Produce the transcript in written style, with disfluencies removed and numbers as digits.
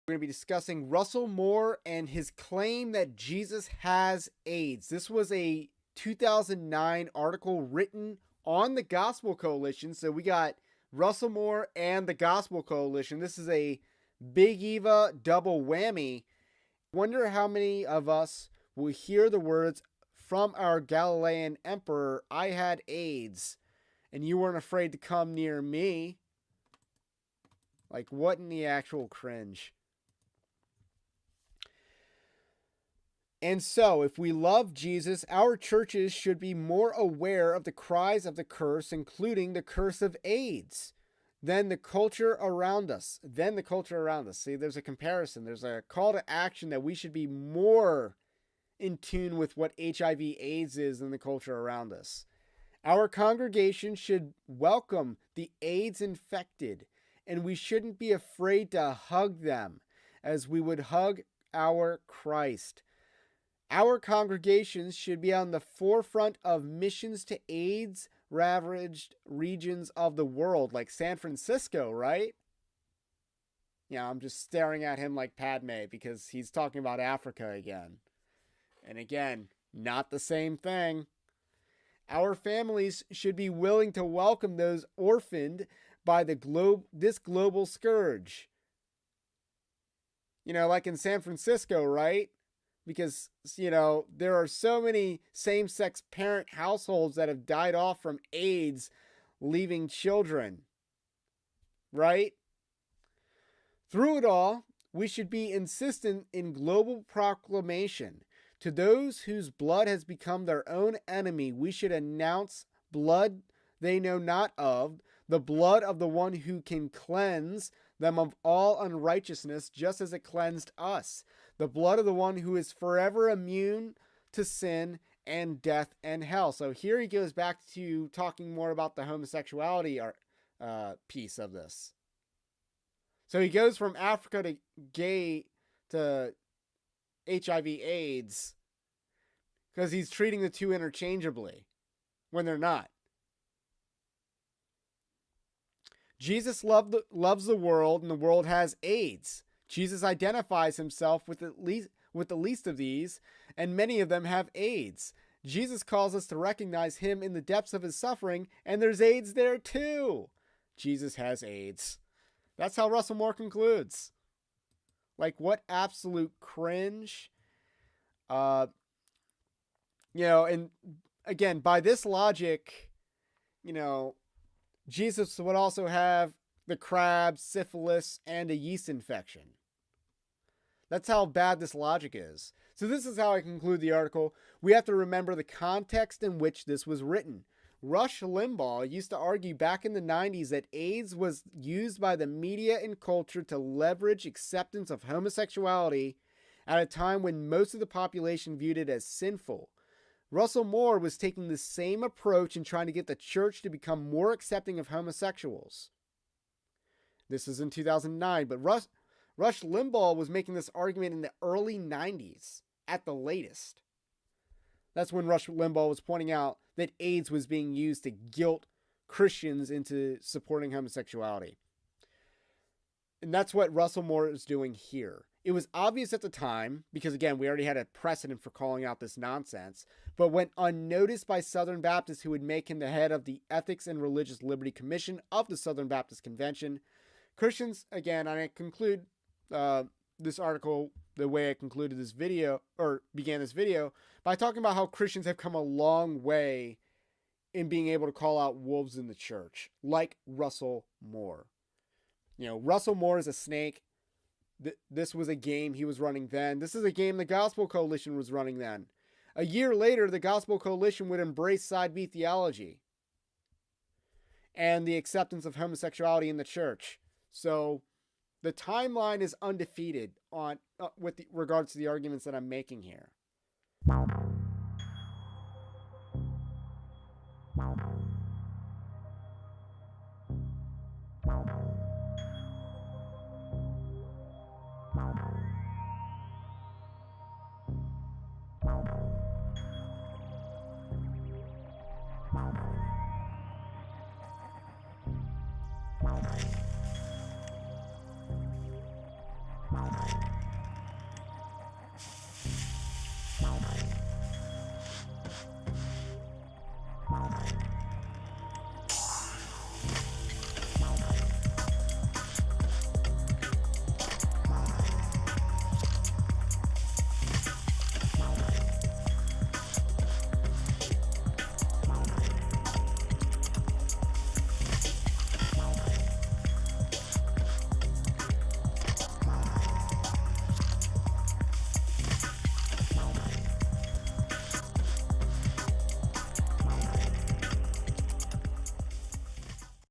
We're going to be discussing Russell Moore and his claim that Jesus has AIDS. This was a 2009 article written on the Gospel Coalition. So we got Russell Moore and the Gospel Coalition. This is a Big Eva double whammy. Wonder how many of us will hear the words from our Galilean emperor, "I had AIDS, and you weren't afraid to come near me." Like, what in the actual cringe? And so, if we love Jesus, our churches should be more aware of the cries of the curse, including the curse of AIDS, than the culture around us. See, there's a comparison. There's a call to action that we should be more in tune with what HIV/AIDS is than the culture around us. Our congregation should welcome the AIDS infected, and we shouldn't be afraid to hug them as we would hug our Christ. Our congregations should be on the forefront of missions to AIDS-ravaged regions of the world, like San Francisco, right? Yeah, I'm just staring at him like Padme because he's talking about Africa again. And again, not the same thing. Our families should be willing to welcome those orphaned by this global scourge. Like in San Francisco, right? Because, there are so many same-sex parent households that have died off from AIDS, leaving children, right? Through it all, we should be insistent in global proclamation. To those whose blood has become their own enemy, we should announce blood they know not of, the blood of the one who can cleanse them of all unrighteousness, just as it cleansed us. The blood of the one who is forever immune to sin and death and hell. So here he goes back to talking more about the homosexuality piece of this. So he goes from Africa to gay to HIV/AIDS because he's treating the two interchangeably when they're not. Jesus loves the world, and the world has AIDS. Jesus identifies himself with the least of these, and many of them have AIDS. Jesus calls us to recognize him in the depths of his suffering, and there's AIDS there too. Jesus has AIDS. That's how Russell Moore concludes. Like, what absolute cringe. And again, by this logic, Jesus would also have the crabs, syphilis, and a yeast infection. That's how bad this logic is. So this is how I conclude the article. We have to remember the context in which this was written. Rush Limbaugh used to argue back in the 90s that AIDS was used by the media and culture to leverage acceptance of homosexuality at a time when most of the population viewed it as sinful. Russell Moore was taking the same approach and trying to get the church to become more accepting of homosexuals. This is in 2009, but Rush Limbaugh was making this argument in the early 90s at the latest. That's when Rush Limbaugh was pointing out that AIDS was being used to guilt Christians into supporting homosexuality. And that's what Russell Moore is doing here. It was obvious at the time, because again, we already had a precedent for calling out this nonsense, but went unnoticed by Southern Baptists who would make him the head of the Ethics and Religious Liberty Commission of the Southern Baptist Convention. Christians, again, I conclude this article the way I concluded this video, or began this video, by talking about how Christians have come a long way in being able to call out wolves in the church, like Russell Moore. Russell Moore is a snake. This was a game he was running then. This is a game the Gospel Coalition was running then. A year later, the Gospel Coalition would embrace side B theology and the acceptance of homosexuality in the church. So the timeline is undefeated with regards to the arguments that I'm making here.